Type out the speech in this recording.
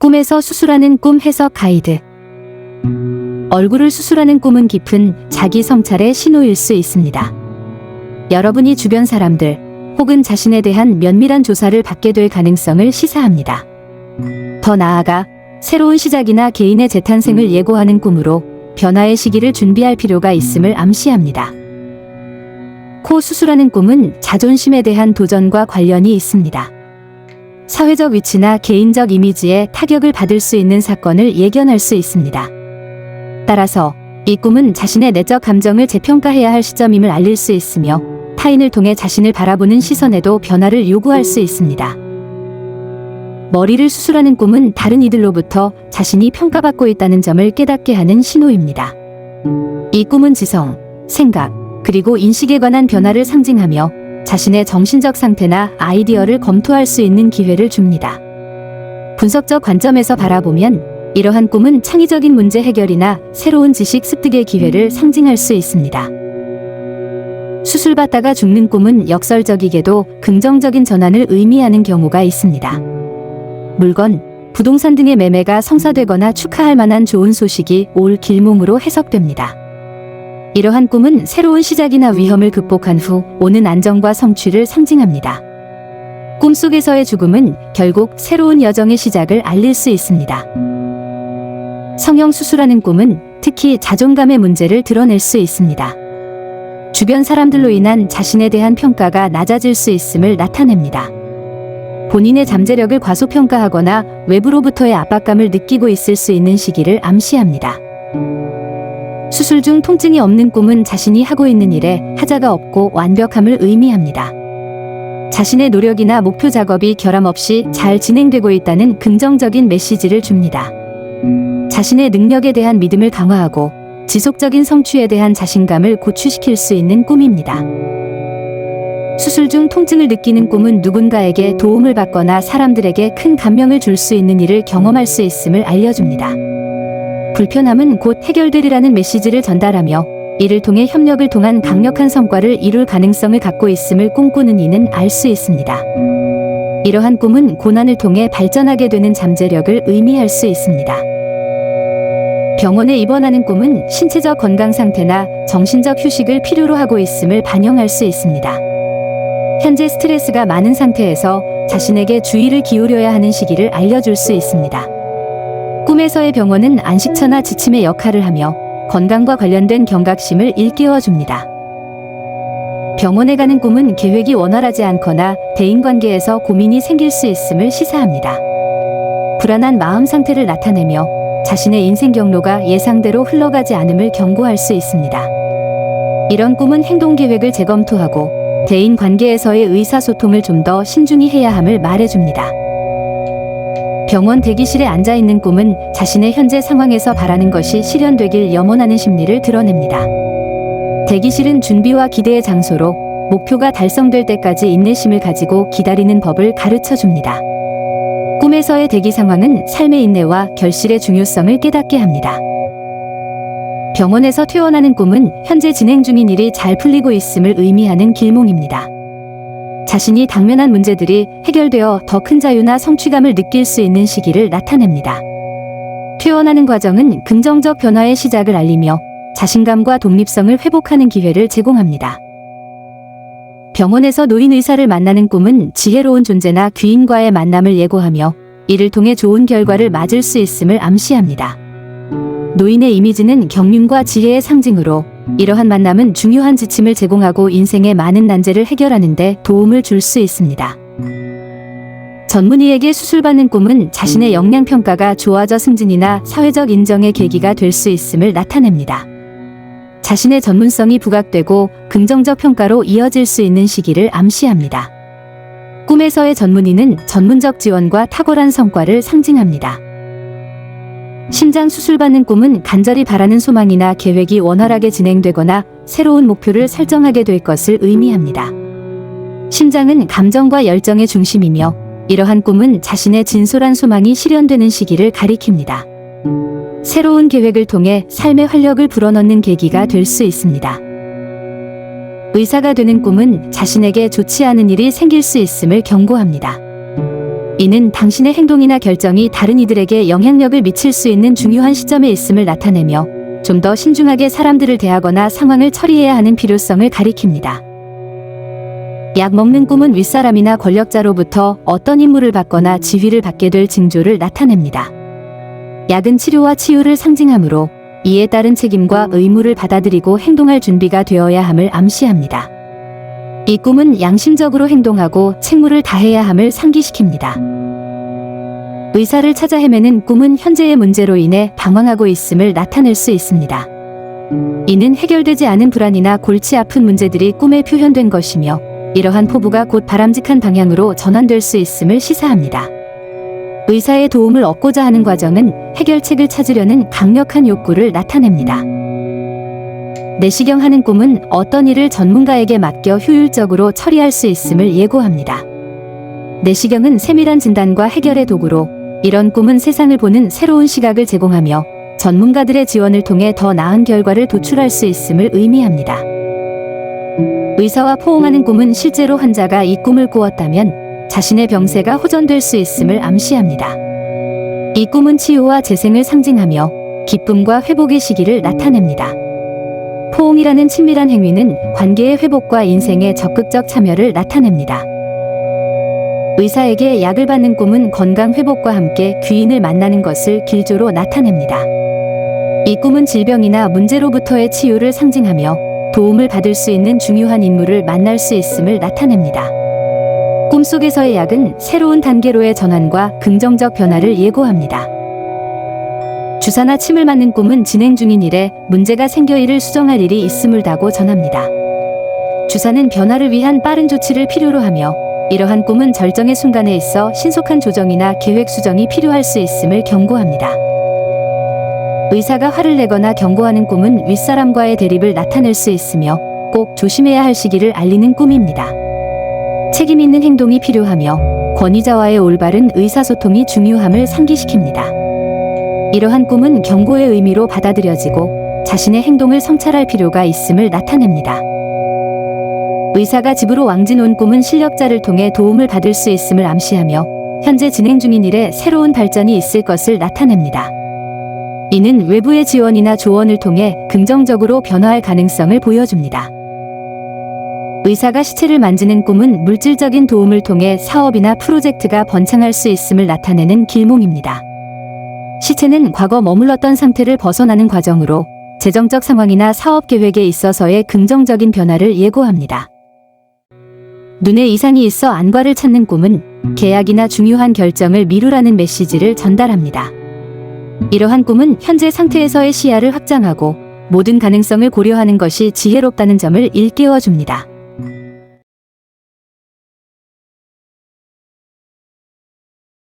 꿈에서 수술하는 꿈 해석 가이드. 얼굴을 수술하는 꿈은 깊은 자기 성찰의 신호일 수 있습니다. 여러분이 주변 사람들 혹은 자신에 대한 면밀한 조사를 받게 될 가능성을 시사합니다. 더 나아가 새로운 시작이나 개인의 재탄생을 예고하는 꿈으로 변화의 시기를 준비할 필요가 있음을 암시합니다. 코 수술하는 꿈은 자존심에 대한 도전과 관련이 있습니다. 사회적 위치나 개인적 이미지에 타격을 받을 수 있는 사건을 예견할 수 있습니다. 따라서 이 꿈은 자신의 내적 감정을 재평가해야 할 시점임을 알릴 수 있으며 타인을 통해 자신을 바라보는 시선에도 변화를 요구할 수 있습니다. 머리를 수술하는 꿈은 다른 이들로부터 자신이 평가받고 있다는 점을 깨닫게 하는 신호입니다. 이 꿈은 지성, 생각, 그리고 인식에 관한 변화를 상징하며 자신의 정신적 상태나 아이디어를 검토할 수 있는 기회를 줍니다. 분석적 관점에서 바라보면 이러한 꿈은 창의적인 문제 해결이나 새로운 지식 습득의 기회를 상징할 수 있습니다. 수술받다가 죽는 꿈은 역설적이게도 긍정적인 전환을 의미하는 경우가 있습니다. 물건, 부동산 등의 매매가 성사되거나 축하할 만한 좋은 소식이 올 길몽으로 해석됩니다. 이러한 꿈은 새로운 시작이나 위험을 극복한 후 오는 안정과 성취를 상징합니다. 꿈속에서의 죽음은 결국 새로운 여정의 시작을 알릴 수 있습니다. 성형 수술하는 꿈은 특히 자존감의 문제를 드러낼 수 있습니다. 주변 사람들로 인한 자신에 대한 평가가 낮아질 수 있음을 나타냅니다. 본인의 잠재력을 과소평가하거나 외부로부터의 압박감을 느끼고 있을 수 있는 시기를 암시합니다. 수술 중 통증이 없는 꿈은 자신이 하고 있는 일에 하자가 없고 완벽함을 의미합니다. 자신의 노력이나 목표 작업이 결함 없이 잘 진행되고 있다는 긍정적인 메시지를 줍니다. 자신의 능력에 대한 믿음을 강화하고 지속적인 성취에 대한 자신감을 고취시킬 수 있는 꿈입니다. 수술 중 통증을 느끼는 꿈은 누군가에게 도움을 받거나 사람들에게 큰 감명을 줄 수 있는 일을 경험할 수 있음을 알려줍니다. 불편함은 곧 해결되리라는 메시지를 전달하며 이를 통해 협력을 통한 강력한 성과를 이룰 가능성을 갖고 있음을 꿈꾸는 이는 알 수 있습니다. 이러한 꿈은 고난을 통해 발전하게 되는 잠재력을 의미할 수 있습니다. 병원에 입원하는 꿈은 신체적 건강 상태나 정신적 휴식을 필요로 하고 있음을 반영할 수 있습니다. 현재 스트레스가 많은 상태에서 자신에게 주의를 기울여야 하는 시기를 알려줄 수 있습니다. 꿈에서의 병원은 안식처나 지침의 역할을 하며 건강과 관련된 경각심을 일깨워줍니다. 병원에 가는 꿈은 계획이 원활하지 않거나 대인관계에서 고민이 생길 수 있음을 시사합니다. 불안한 마음 상태를 나타내며 자신의 인생 경로가 예상대로 흘러가지 않음을 경고할 수 있습니다. 이런 꿈은 행동 계획을 재검토하고 대인 관계에서의 의사소통을 좀 더 신중히 해야 함을 말해줍니다. 병원 대기실에 앉아있는 꿈은 자신의 현재 상황에서 바라는 것이 실현되길 염원하는 심리를 드러냅니다. 대기실은 준비와 기대의 장소로 목표가 달성될 때까지 인내심을 가지고 기다리는 법을 가르쳐줍니다. 꿈에서의 대기 상황은 삶의 인내와 결실의 중요성을 깨닫게 합니다. 병원에서 퇴원하는 꿈은 현재 진행 중인 일이 잘 풀리고 있음을 의미하는 길몽입니다. 자신이 당면한 문제들이 해결되어 더 큰 자유나 성취감을 느낄 수 있는 시기를 나타냅니다. 퇴원하는 과정은 긍정적 변화의 시작을 알리며 자신감과 독립성을 회복하는 기회를 제공합니다. 병원에서 노인 의사를 만나는 꿈은 지혜로운 존재나 귀인과의 만남을 예고하며 이를 통해 좋은 결과를 맞을 수 있음을 암시합니다. 노인의 이미지는 경륜과 지혜의 상징으로 이러한 만남은 중요한 지침을 제공하고 인생의 많은 난제를 해결하는 데 도움을 줄 수 있습니다. 전문의에게 수술받는 꿈은 자신의 역량평가가 좋아져 승진이나 사회적 인정의 계기가 될 수 있음을 나타냅니다. 자신의 전문성이 부각되고 긍정적 평가로 이어질 수 있는 시기를 암시합니다. 꿈에서의 전문의는 전문적 지원과 탁월한 성과를 상징합니다. 심장 수술받는 꿈은 간절히 바라는 소망이나 계획이 원활하게 진행되거나 새로운 목표를 설정하게 될 것을 의미합니다. 심장은 감정과 열정의 중심이며 이러한 꿈은 자신의 진솔한 소망이 실현되는 시기를 가리킵니다. 새로운 계획을 통해 삶의 활력을 불어넣는 계기가 될 수 있습니다. 의사가 되는 꿈은 자신에게 좋지 않은 일이 생길 수 있음을 경고합니다. 이는 당신의 행동이나 결정이 다른 이들에게 영향력을 미칠 수 있는 중요한 시점에 있음을 나타내며 좀 더 신중하게 사람들을 대하거나 상황을 처리해야 하는 필요성을 가리킵니다. 약 먹는 꿈은 윗사람이나 권력자로부터 어떤 임무를 받거나 지휘를 받게 될 징조를 나타냅니다. 약은 치료와 치유를 상징하므로 이에 따른 책임과 의무를 받아들이고 행동할 준비가 되어야 함을 암시합니다. 이 꿈은 양심적으로 행동하고 책무를 다해야 함을 상기시킵니다. 의사를 찾아 헤매는 꿈은 현재의 문제로 인해 방황하고 있음을 나타낼 수 있습니다. 이는 해결되지 않은 불안이나 골치 아픈 문제들이 꿈에 표현된 것이며 이러한 포부가 곧 바람직한 방향으로 전환될 수 있음을 시사합니다. 의사의 도움을 얻고자 하는 과정은 해결책을 찾으려는 강력한 욕구를 나타냅니다. 내시경하는 꿈은 어떤 일을 전문가에게 맡겨 효율적으로 처리할 수 있음을 예고합니다. 내시경은 세밀한 진단과 해결의 도구로 이런 꿈은 세상을 보는 새로운 시각을 제공하며 전문가들의 지원을 통해 더 나은 결과를 도출할 수 있음을 의미합니다. 의사와 포옹하는 꿈은 실제로 환자가 이 꿈을 꾸었다면 자신의 병세가 호전될 수 있음을 암시합니다. 이 꿈은 치유와 재생을 상징하며 기쁨과 회복의 시기를 나타냅니다. 포옹이라는 친밀한 행위는 관계의 회복과 인생의 적극적 참여를 나타냅니다. 의사에게 약을 받는 꿈은 건강 회복과 함께 귀인을 만나는 것을 길조로 나타냅니다. 이 꿈은 질병이나 문제로부터의 치유를 상징하며 도움을 받을 수 있는 중요한 인물을 만날 수 있음을 나타냅니다. 꿈속에서의 약은 새로운 단계로의 전환과 긍정적 변화를 예고합니다. 주사나 침을 맞는 꿈은 진행 중인 일에 문제가 생겨 이를 수정할 일이 있음을 다고 전합니다. 주사는 변화를 위한 빠른 조치를 필요로 하며 이러한 꿈은 절정의 순간에 있어 신속한 조정이나 계획 수정이 필요할 수 있음을 경고합니다. 의사가 화를 내거나 경고하는 꿈은 윗사람과의 대립을 나타낼 수 있으며 꼭 조심해야 할 시기를 알리는 꿈입니다. 책임 있는 행동이 필요하며 권위자와의 올바른 의사소통이 중요함을 상기시킵니다. 이러한 꿈은 경고의 의미로 받아들여지고 자신의 행동을 성찰할 필요가 있음을 나타냅니다. 의사가 집으로 왕진 온 꿈은 실력자를 통해 도움을 받을 수 있음을 암시하며 현재 진행 중인 일에 새로운 발전이 있을 것을 나타냅니다. 이는 외부의 지원이나 조언을 통해 긍정적으로 변화할 가능성을 보여줍니다. 의사가 시체를 만지는 꿈은 물질적인 도움을 통해 사업이나 프로젝트가 번창할 수 있음을 나타내는 길몽입니다. 시체는 과거 머물렀던 상태를 벗어나는 과정으로 재정적 상황이나 사업 계획에 있어서의 긍정적인 변화를 예고합니다. 눈에 이상이 있어 안과를 찾는 꿈은 계약이나 중요한 결정을 미루라는 메시지를 전달합니다. 이러한 꿈은 현재 상태에서의 시야를 확장하고 모든 가능성을 고려하는 것이 지혜롭다는 점을 일깨워 줍니다.